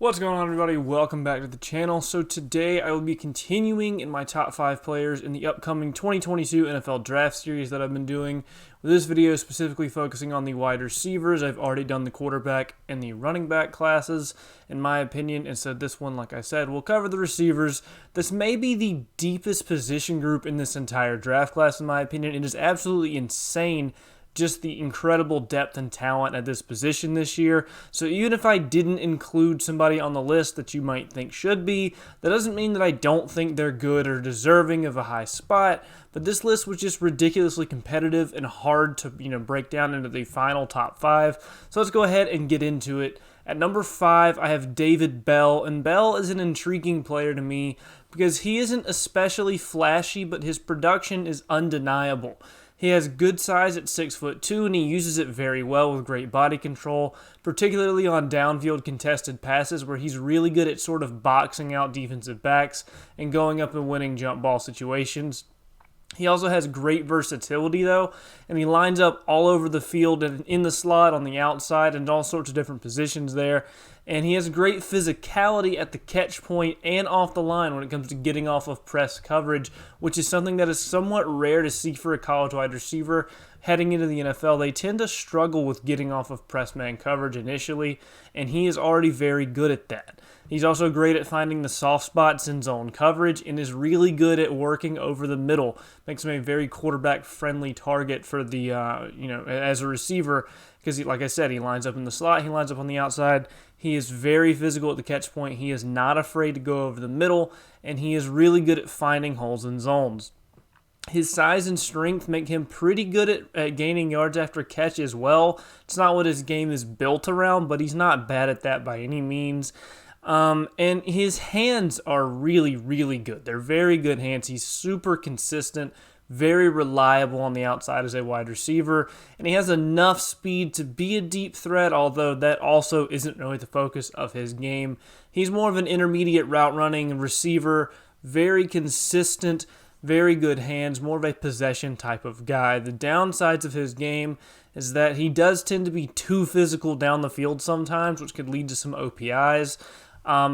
What's going on, everybody? Welcome back to the channel. So today I will be continuing in my top 5 players in the upcoming 2022 NFL Draft Series that I've been doing. With this video specifically focusing on the wide receivers, I've already done the quarterback and the running back classes, in my opinion. Instead, this one, like I said, will cover the receivers. This may be the deepest position group in this entire draft class, in my opinion. It is absolutely insane, just the incredible depth and talent at this position this year. So even if I didn't include somebody on the list that you might think should be, that doesn't mean that I don't think they're good or deserving of a high spot. But this list was just ridiculously competitive and hard to, break down into the final top 5. So let's go ahead and get into it. At number 5, I have David Bell, and Bell is an intriguing player to me because he isn't especially flashy, but his production is undeniable. He has good size at 6'2", and he uses it very well with great body control, particularly on downfield contested passes where he's really good at sort of boxing out defensive backs and going up and winning jump ball situations. He also has great versatility, though, and he lines up all over the field and in the slot, on the outside, and all sorts of different positions there. And he has great physicality at the catch point and off the line when it comes to getting off of press coverage, which is something that is somewhat rare to see for a college wide receiver heading into the NFL. They tend to struggle with getting off of press man coverage initially, and he is already very good at that. He's also great at finding the soft spots in zone coverage and is really good at working over the middle. Makes him a very quarterback-friendly target for the, as a receiver because, like I said, he lines up in the slot, he lines up on the outside. He is very physical at the catch point. He is not afraid to go over the middle, and he is really good at finding holes in zones. His size and strength make him pretty good at gaining yards after catch as well. It's not what his game is built around, but he's not bad at that by any means. And his hands are really, really good. They're very good hands. He's super consistent, very reliable on the outside as a wide receiver, and he has enough speed to be a deep threat, although that also isn't really the focus of his game. He's more of an intermediate route running receiver, very consistent, very good hands, more of a possession type of guy. The downsides of his game is that he does tend to be too physical down the field sometimes, which could lead to some OPIs.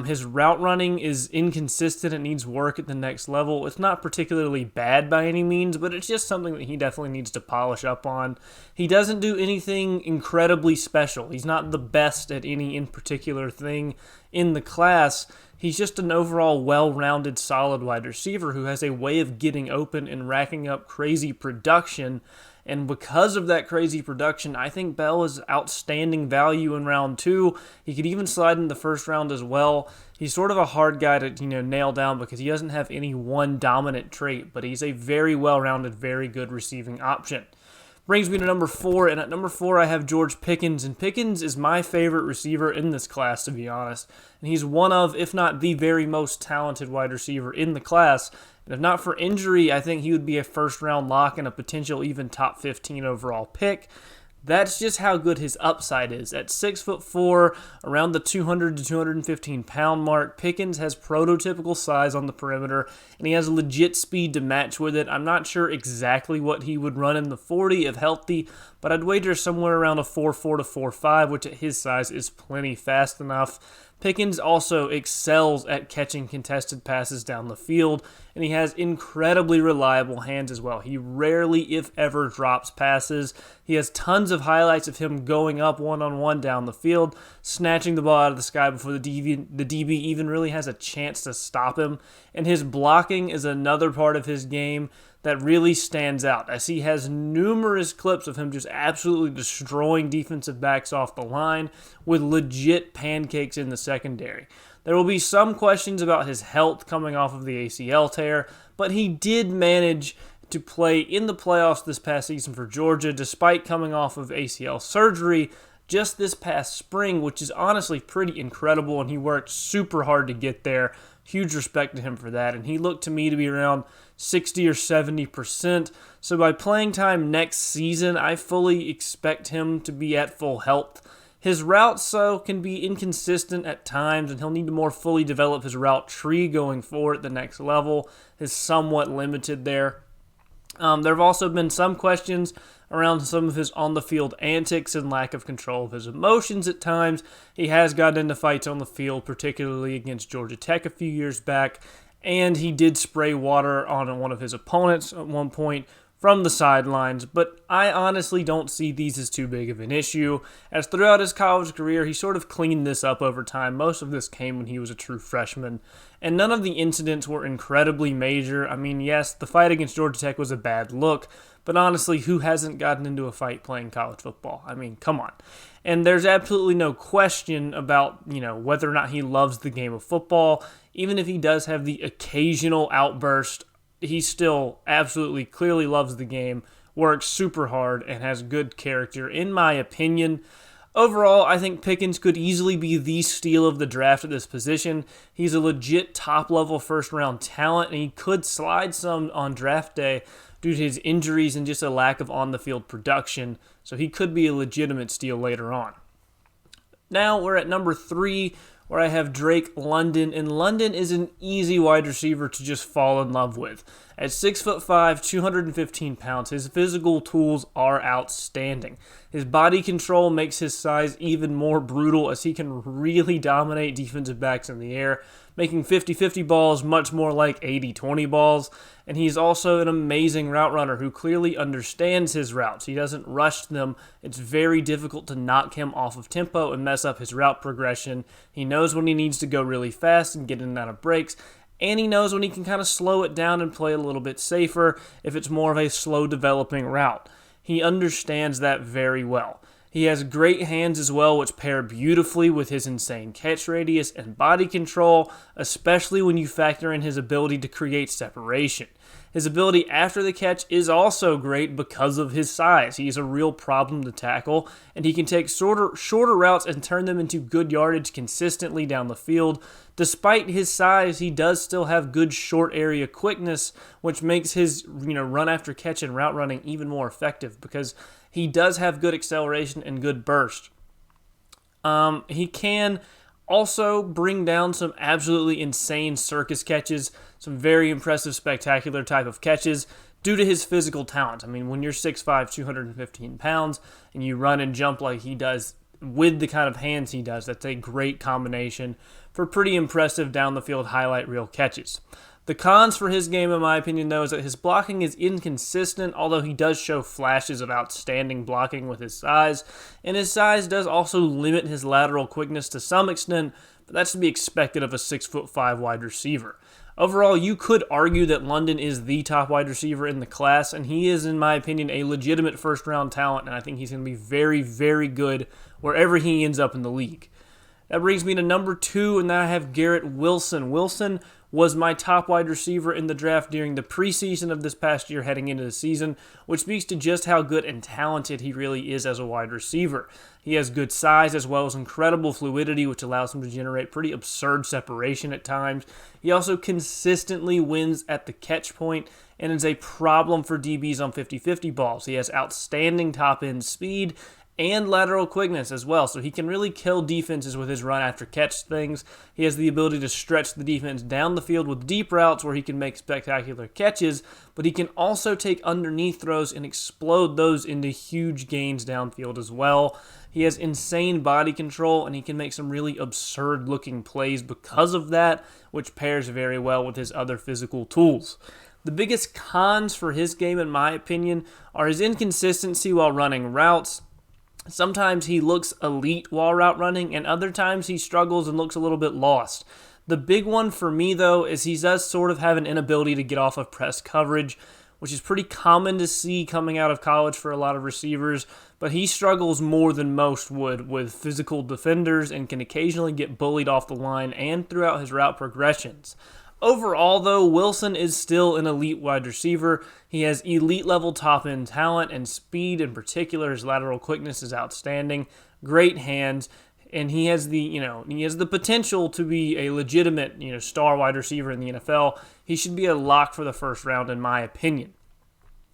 His route running is inconsistent and needs work at the next level. It's not particularly bad by any means, but it's just something that he definitely needs to polish up on. He doesn't do anything incredibly special. He's not the best at any in particular thing in the class. He's just an overall well-rounded, solid wide receiver who has a way of getting open and racking up crazy production. And because of that crazy production, I think Bell is outstanding value in round 2. He could even slide in the first round as well. He's sort of a hard guy to nail down because he doesn't have any one dominant trait, but he's a very well-rounded, very good receiving option. Brings me to number 4, and at number 4 I have George Pickens, and Pickens is my favorite receiver in this class, to be honest. And he's one of, if not the very most talented wide receiver in the class. And if not for injury, I think he would be a first-round lock and a potential even top 15 overall pick. That's just how good his upside is. At 6'4", around the 200 to 215 pound mark, Pickens has prototypical size on the perimeter, and he has legit speed to match with it. I'm not sure exactly what he would run in the 40 if healthy, but I'd wager somewhere around a 4.4 to 4.5, which at his size is plenty fast enough. Pickens also excels at catching contested passes down the field, and he has incredibly reliable hands as well. He rarely, if ever, drops passes. He has tons of highlights of him going up one-on-one down the field, snatching the ball out of the sky before the DB even really has a chance to stop him. And his blocking is another part of his game that really stands out, as he has numerous clips of him just absolutely destroying defensive backs off the line with legit pancakes in the secondary. There will be some questions about his health coming off of the ACL tear, but he did manage to play in the playoffs this past season for Georgia despite coming off of ACL surgery just this past spring, which is honestly pretty incredible, and he worked super hard to get there. Huge respect to him for that, and he looked to me to be around 60 or 70%. So by playing time next season, I fully expect him to be at full health. His routes, though, can be inconsistent at times, and he'll need to more fully develop his route tree going forward at the next level. Is somewhat limited there. There have also been some questions around some of his on-the-field antics and lack of control of his emotions at times. He has gotten into fights on the field, particularly against Georgia Tech a few years back, and he did spray water on one of his opponents at one point from the sidelines, but I honestly don't see these as too big of an issue, as throughout his college career, he sort of cleaned this up over time. Most of this came when he was a true freshman, and none of the incidents were incredibly major. I mean, yes, the fight against Georgia Tech was a bad look, but honestly, who hasn't gotten into a fight playing college football? I mean, come on. And there's absolutely no question about, whether or not he loves the game of football. Even if he does have the occasional outburst, he still absolutely clearly loves the game, works super hard, and has good character, in my opinion. Overall, I think Pickens could easily be the steal of the draft at this position. He's a legit top-level first-round talent, and he could slide some on draft day due to his injuries and just a lack of on-the-field production, so he could be a legitimate steal later on. Now we're at number 3, where I have Drake London, and London is an easy wide receiver to just fall in love with. At 6'5", 215 pounds, his physical tools are outstanding. His body control makes his size even more brutal, as he can really dominate defensive backs in the air, making 50-50 balls much more like 80-20 balls. And he's also an amazing route runner who clearly understands his routes. He doesn't rush them. It's very difficult to knock him off of tempo and mess up his route progression. He knows when he needs to go really fast and get in and out of breaks, and he knows when he can kind of slow it down and play a little bit safer if it's more of a slow developing route. He understands that very well. He has great hands as well, which pair beautifully with his insane catch radius and body control, especially when you factor in his ability to create separation. His ability after the catch is also great because of his size. He's a real problem to tackle, and he can take shorter routes and turn them into good yardage consistently down the field. Despite his size, he does still have good short area quickness, which makes his run after catch and route running even more effective because he does have good acceleration and good burst. He can also bring down some absolutely insane circus catches, some very impressive, spectacular type of catches due to his physical talent. I mean, when you're 6'5", 215 pounds, and you run and jump like he does with the kind of hands he does, that's a great combination for pretty impressive down-the-field highlight reel catches. The cons for his game, in my opinion, though, is that his blocking is inconsistent, although he does show flashes of outstanding blocking with his size, and his size does also limit his lateral quickness to some extent, but that's to be expected of a 6'5" wide receiver. Overall, you could argue that London is the top wide receiver in the class, and he is, in my opinion, a legitimate first-round talent, and I think he's going to be very, very good wherever he ends up in the league. That brings me to number 2, and then I have Garrett Wilson. Wilson was my top wide receiver in the draft during the preseason of this past year heading into the season, which speaks to just how good and talented he really is as a wide receiver. He has good size as well as incredible fluidity, which allows him to generate pretty absurd separation at times. He also consistently wins at the catch point and is a problem for DBs on 50-50 balls. He has outstanding top-end speed and lateral quickness as well, so he can really kill defenses with his run after catch things. He has the ability to stretch the defense down the field with deep routes where he can make spectacular catches, but he can also take underneath throws and explode those into huge gains downfield as well. He has insane body control, and he can make some really absurd looking plays because of that, which pairs very well with his other physical tools. The biggest cons for his game, in my opinion, are his inconsistency while running routes. Sometimes he looks elite while route running, and other times he struggles and looks a little bit lost. The big one for me, though, is he does sort of have an inability to get off of press coverage, which is pretty common to see coming out of college for a lot of receivers, but he struggles more than most would with physical defenders and can occasionally get bullied off the line and throughout his route progressions. Overall, though, Wilson is still an elite wide receiver. He has elite-level top-end talent and speed. In particular, his lateral quickness is outstanding. Great hands, and he has the potential to be a legitimate, star wide receiver in the NFL. He should be a lock for the first round, in my opinion.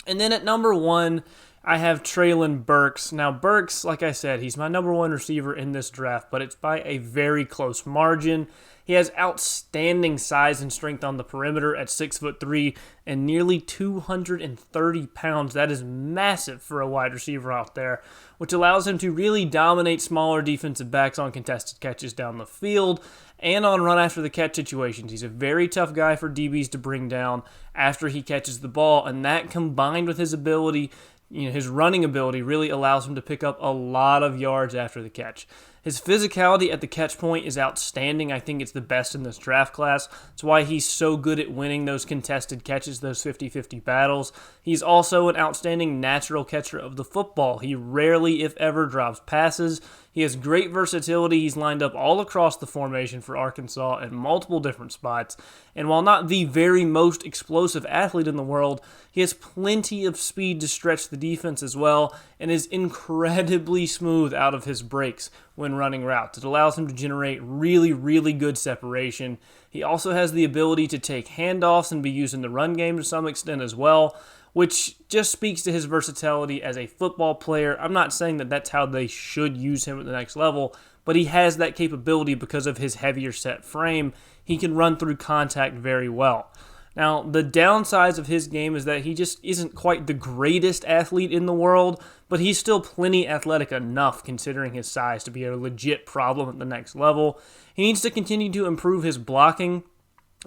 And then at number 1, I have Treylon Burks. Now, Burks, like I said, he's my #1 receiver in this draft, but it's by a very close margin. He has outstanding size and strength on the perimeter at 6'3" and nearly 230 pounds. That is massive for a wide receiver out there, which allows him to really dominate smaller defensive backs on contested catches down the field and on run after the catch situations. He's a very tough guy for DBs to bring down after he catches the ball, and that combined with his ability, his running ability, really allows him to pick up a lot of yards after the catch. His physicality at the catch point is outstanding. I think it's the best in this draft class. That's why he's so good at winning those contested catches, those 50-50 battles. He's also an outstanding natural catcher of the football. He rarely, if ever, drops passes. He has great versatility. He's lined up all across the formation for Arkansas in multiple different spots. And while not the very most explosive athlete in the world, he has plenty of speed to stretch the defense as well and is incredibly smooth out of his breaks when running routes. It allows him to generate really, really good separation. He also has the ability to take handoffs and be used in the run game to some extent as well, which just speaks to his versatility as a football player. I'm not saying that that's how they should use him at the next level, but he has that capability because of his heavier set frame. He can run through contact very well. Now, the downsides of his game is that he just isn't quite the greatest athlete in the world, but he's still plenty athletic enough considering his size to be a legit problem at the next level. He needs to continue to improve his blocking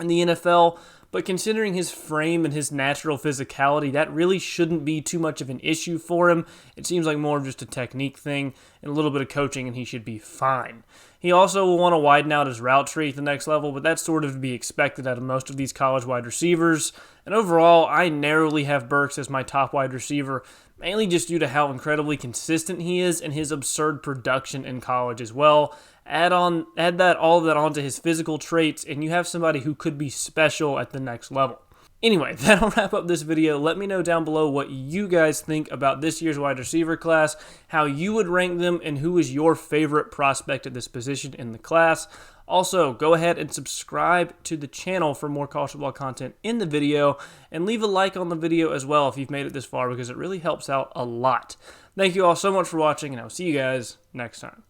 in the NFL, but considering his frame and his natural physicality, that really shouldn't be too much of an issue for him. It seems like more of just a technique thing and a little bit of coaching, and he should be fine. He also will want to widen out his route tree at the next level, but that's sort of to be expected out of most of these college wide receivers. And overall, I narrowly have Burks as my top wide receiver, mainly just due to how incredibly consistent he is and his absurd production in college as well. Add all of that onto his physical traits, and you have somebody who could be special at the next level. Anyway, that'll wrap up this video. Let me know down below what you guys think about this year's wide receiver class, how you would rank them, and who is your favorite prospect at this position in the class. Also, go ahead and subscribe to the channel for more college football content in the video, and leave a like on the video as well if you've made it this far, because it really helps out a lot. Thank you all so much for watching, and I'll see you guys next time.